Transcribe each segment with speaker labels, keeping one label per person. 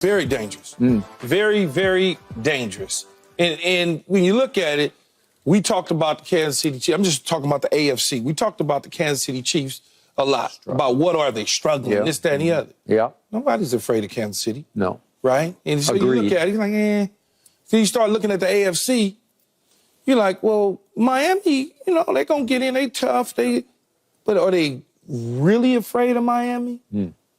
Speaker 1: Very dangerous. Very, very dangerous. And when you look at it, we talked about the Kansas City Chiefs. I'm just talking about the AFC. We talked about the Kansas City Chiefs a lot, about what are they struggling, this, that, and the other.
Speaker 2: Yeah.
Speaker 1: Nobody's afraid of Kansas City.
Speaker 2: No.
Speaker 1: Right? And so you look at it, you're like, So you start looking at the AFC, you're like, well, Miami, they're going to get in, they tough. But are they really afraid of Miami?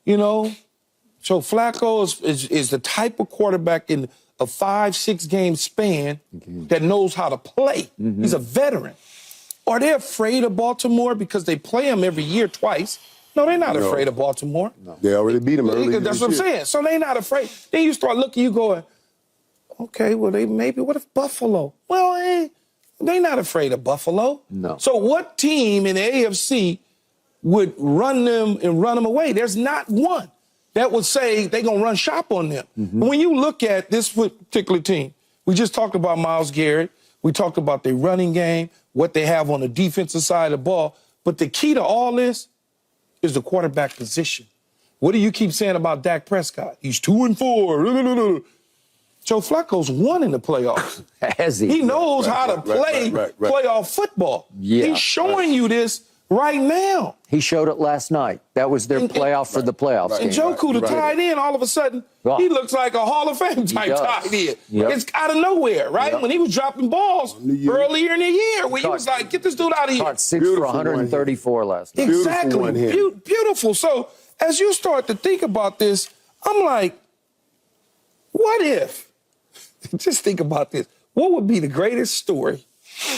Speaker 1: So Flacco is the type of quarterback in a 5-6 game span that knows how to play. He's a veteran. Are they afraid of Baltimore because they play them every year twice? No, they're not afraid of Baltimore.
Speaker 3: No. They already beat them earlier.
Speaker 1: That's what I'm saying. So they're not afraid. Then you start looking, you going, okay, well, what if Buffalo? Well, they're not afraid of Buffalo.
Speaker 2: No.
Speaker 1: So what team in the AFC would run them away? There's not one that would say they're going to run shop on them. When you look at this particular team, we just talked about Myles Garrett. We talked about their running game, what they have on the defensive side of the ball. But the key to all this is the quarterback position. What do you keep saying about Dak Prescott? He's 2-4. Joe Flacco's won in the playoffs.
Speaker 2: Has he?
Speaker 1: He knows how to play playoff football.
Speaker 2: Yeah.
Speaker 1: He's showing you this right now.
Speaker 2: He showed it last night. That was their playoff for the playoffs.
Speaker 1: And Joku, the tight end, all of a sudden, he looks like a Hall of Fame type tight end. It's out of nowhere, right? When he was dropping balls earlier in the year, where he was like, get this dude out of here.
Speaker 2: Caught 6 for 134 last night.
Speaker 1: Exactly. Beautiful. So as you start to think about this, I'm like, what if? Just think about this. What would be the greatest story?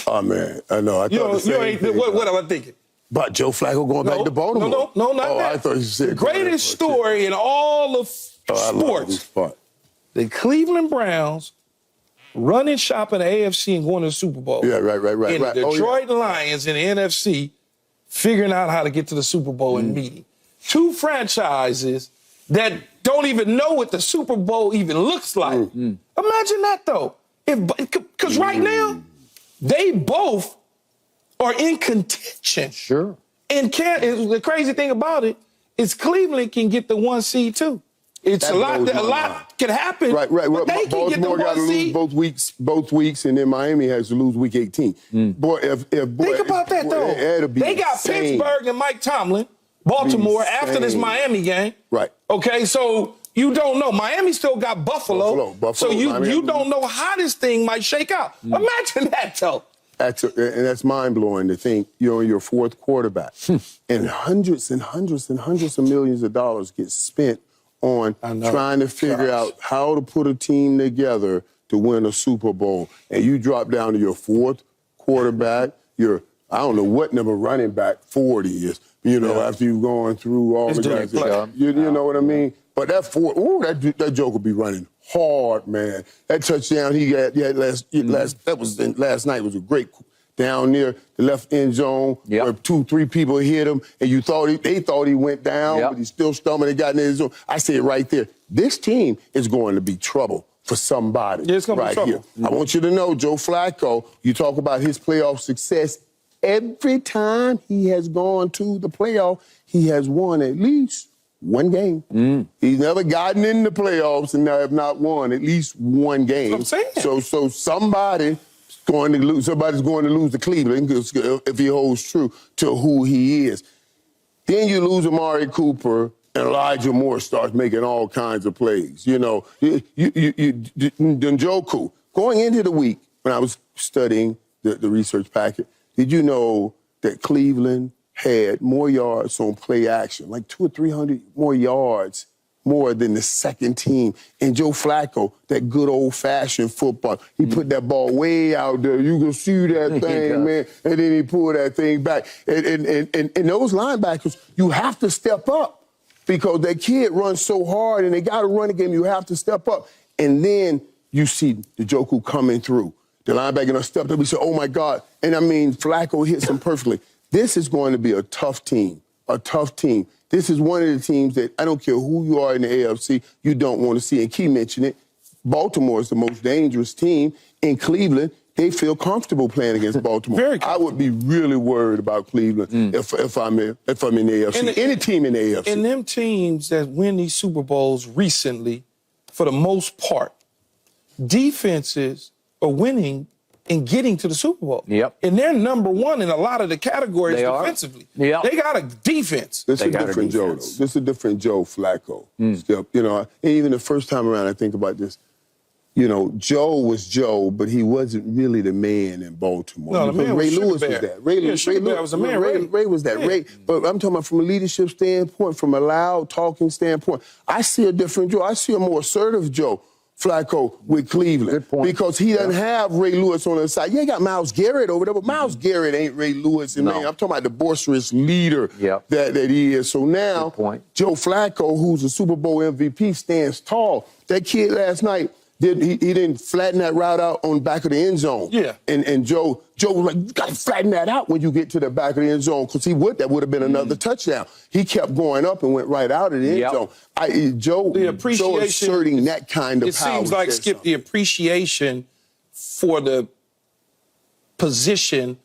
Speaker 3: Oh, man. I know. I thought the same thing.
Speaker 1: What am I thinking?
Speaker 3: But Joe Flacco going back to Baltimore.
Speaker 1: No, not that.
Speaker 3: I thought you said
Speaker 1: the greatest story in all of sports. The Cleveland Browns running shop in the AFC and going to the Super Bowl.
Speaker 3: Yeah, right.
Speaker 1: And the Detroit Lions in the NFC figuring out how to get to the Super Bowl and meeting. Two franchises that don't even know what the Super Bowl even looks like. Imagine that, though. Because right now, they both are in contention.
Speaker 2: Sure.
Speaker 1: And the crazy thing about it is Cleveland can get the 1 seed, too. It's a lot can happen.
Speaker 3: Right.
Speaker 1: But they can get the 1
Speaker 3: got to
Speaker 1: seed.
Speaker 3: lose both weeks, and then Miami has to lose week 18. Boy,
Speaker 1: think about that, though. They got Pittsburgh and Mike Tomlin, Baltimore, after this Miami game.
Speaker 3: Right.
Speaker 1: Okay, so you don't know. Miami still got Buffalo. So you don't know how this thing might shake out. Imagine that, though.
Speaker 3: And that's mind-blowing to think you're your fourth quarterback. And hundreds and hundreds and hundreds of millions of dollars get spent on trying to figure out how to put a team together to win a Super Bowl. And you drop down to your fourth quarterback, I don't know what number running back 40 is, after you've gone through all the guys. You know what I mean? But that joke will be running hard, man. That touchdown he had last night was a great down near the left end zone where 2-3 people hit him, and they thought he went down, but he still stumbled and got in the zone. I say it right there. This team is going to be trouble for somebody right here. I want you to know, Joe Flacco, you talk about his playoff success. Every time he has gone to the playoff, he has won at least one game. He's never gotten in the playoffs and have not won at least one game.
Speaker 1: That's what I'm saying.
Speaker 3: So somebody's going to lose. Somebody's going to lose to Cleveland if he holds true to who he is. Then you lose Amari Cooper, and Elijah Moore starts making all kinds of plays. Njoku. Going into the week, when I was studying the research packet, did you know that Cleveland had more yards on play action, like 200 or 300 more yards more than the second team? And Joe Flacco, that good old-fashioned football, he put that ball way out there. You can see that thing, man. And then he pulled that thing back. And those linebackers, you have to step up because that kid runs so hard and they got to run the game. You have to step up. And then you see the Njoku coming through. The linebacker stepped up. He said, oh, my God. And, Flacco hits him perfectly. This is going to be a tough team, This is one of the teams that I don't care who you are in the AFC, you don't want to see. And Key mentioned it. Baltimore is the most dangerous team. In Cleveland, they feel comfortable playing against Baltimore. I would be really worried about Cleveland if I'm in the AFC. Any team in the AFC.
Speaker 1: And them teams that win these Super Bowls recently, for the most part, defenses are winning and getting to the Super Bowl.
Speaker 2: Yep.
Speaker 1: And they're number one in a lot of the categories defensively.
Speaker 2: Yep.
Speaker 1: They got a defense.
Speaker 3: This is a different Joe, though. This is a different Joe Flacco. Still, you know, and even the first time around, I think about this. You know, Joe was Joe, but he wasn't really the man in Baltimore.
Speaker 1: No, the man was
Speaker 3: Ray
Speaker 1: Sugar
Speaker 3: Lewis
Speaker 1: Bear.
Speaker 3: was that. Ray Lewis
Speaker 1: was the man.
Speaker 3: Ray was that.
Speaker 1: Yeah.
Speaker 3: Ray, but I'm talking about from a leadership standpoint, from a loud talking standpoint. I see a different Joe. I see a more assertive Joe Flacco with Cleveland.
Speaker 2: Good point.
Speaker 3: Because he doesn't have Ray Lewis on the side. Yeah, you got Myles Garrett over there, but Myles Garrett ain't Ray Lewis. And man, I'm talking about the boisterous leader that he is. So now, Joe Flacco, who's a Super Bowl MVP, stands tall. That kid last night, he didn't flatten that route out on the back of the end zone.
Speaker 1: Yeah.
Speaker 3: And Joe was like, you got to flatten that out when you get to the back of the end zone, because that would have been another touchdown. He kept going up and went right out of the end zone. Joe asserting that kind of
Speaker 1: it
Speaker 3: power.
Speaker 1: It seems like, Skip, the appreciation for the position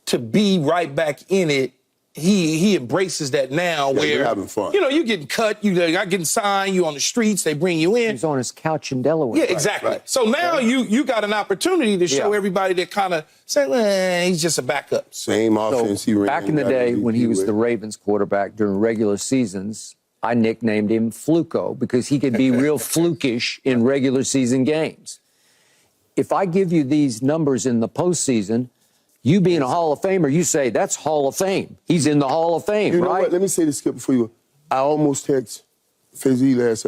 Speaker 1: to be right back in it, he embraces that now where
Speaker 3: you're having fun.
Speaker 1: You know, you're getting cut, you're getting signed, you on the streets, they bring you in.
Speaker 2: He's on his couch in Delaware.
Speaker 1: Yeah, exactly. Right. So now you got an opportunity to show everybody that kind of say, well, he's just a backup.
Speaker 3: Same offense he ran.
Speaker 2: Back in the day when he was the Ravens quarterback during regular seasons, I nicknamed him Flacco because he could be real flukish in regular season games. If I give you these numbers in the postseason, you being a Hall of Famer, you say, that's Hall of Fame. He's in the Hall of Fame,
Speaker 3: you know
Speaker 2: right?
Speaker 3: What? Let me say this, Skip, before you go. I almost texted Fizzy last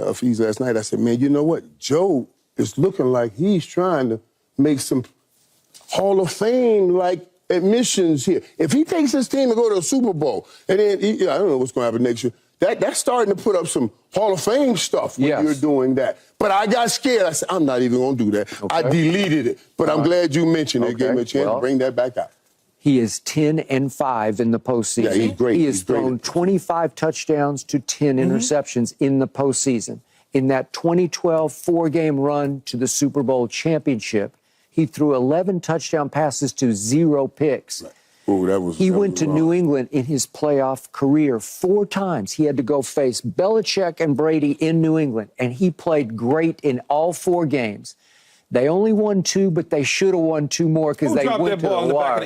Speaker 3: night. I said, man, you know what? Joe is looking like he's trying to make some Hall of Fame-like admissions here. If he takes his team to go to a Super Bowl, and then, I don't know what's going to happen next year, that's starting to put up some Hall of Fame stuff when you're doing that. But I got scared. I said, I'm not even going to do that. I deleted it. But I'm glad you mentioned it. Gave me a chance to bring that back out.
Speaker 2: He is 10-5 in the postseason.
Speaker 3: Yeah, he's great.
Speaker 2: He has thrown 25 touchdowns to 10 interceptions in the postseason. In that 2012 four-game run to the Super Bowl championship, he threw 11 touchdown passes to 0 picks.
Speaker 3: Right. Ooh,
Speaker 2: he went to New England in his playoff career 4 times. He had to go face Belichick and Brady in New England, and he played great in all 4 games. They only won 2, but they should have won 2 more because they went to the wire.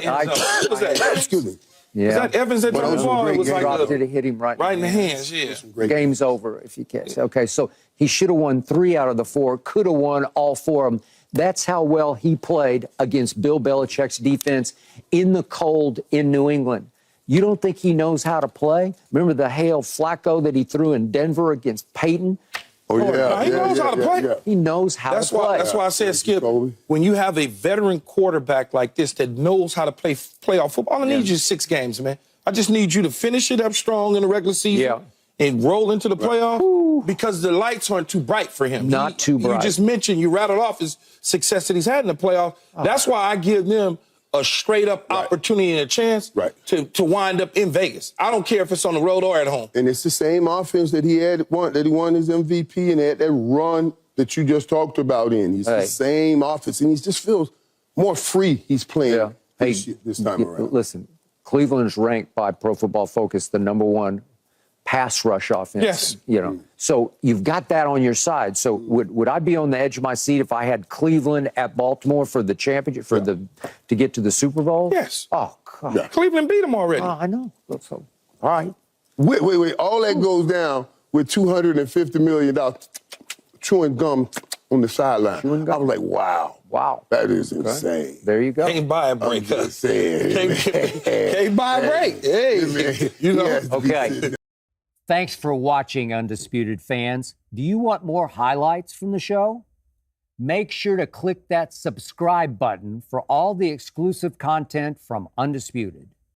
Speaker 1: Excuse me.
Speaker 2: Yeah.
Speaker 1: Was that Evans that dropped the ball? It was like
Speaker 2: dropped it, hit him right
Speaker 1: in the hands. Yeah.
Speaker 2: Game's over if you catch. Okay, so he should have won 3 out of the 4, could have won all 4 of them. That's how well he played against Bill Belichick's defense in the cold in New England. You don't think he knows how to play? Remember the hail Flacco that he threw in Denver against Peyton?
Speaker 3: Oh, yeah.
Speaker 1: He knows how to play.
Speaker 3: Yeah.
Speaker 2: He knows how to play.
Speaker 1: That's why I said, Skip, when you have a veteran quarterback like this that knows how to play playoff football, all I need you is 6 games, man. I just need you to finish it up strong in the regular season and roll into the playoff because the lights aren't too bright for him.
Speaker 2: Not too bright.
Speaker 1: You just mentioned, you rattled off his success that he's had in the playoff. That's why I give them a straight-up opportunity and a chance to wind up in Vegas. I don't care if it's on the road or at home.
Speaker 3: And it's the same offense that he won his MVP and had that run that you just talked about in. He's the same offense, and he just feels more free he's playing this time around.
Speaker 2: Listen, Cleveland is ranked by Pro Football Focus the #1 pass rush offense.
Speaker 1: Yes.
Speaker 2: You know, so you've got that on your side. So would I be on the edge of my seat if I had Cleveland at Baltimore for the championship, to get to the Super Bowl?
Speaker 1: Yes.
Speaker 2: Oh, God.
Speaker 1: Yeah. Cleveland beat them already.
Speaker 2: I know. So, all right.
Speaker 3: Wait. All that goes down with $250 million chewing gum on the sideline. I was like, wow.
Speaker 2: Wow.
Speaker 3: That is insane.
Speaker 2: There you go.
Speaker 1: Can't buy a break.
Speaker 3: I'm just saying.
Speaker 1: Can't buy a break. Hey, you know.
Speaker 2: Okay. Thanks for watching, Undisputed fans. Do you want more highlights from the show? Make sure to click that subscribe button for all the exclusive content from Undisputed.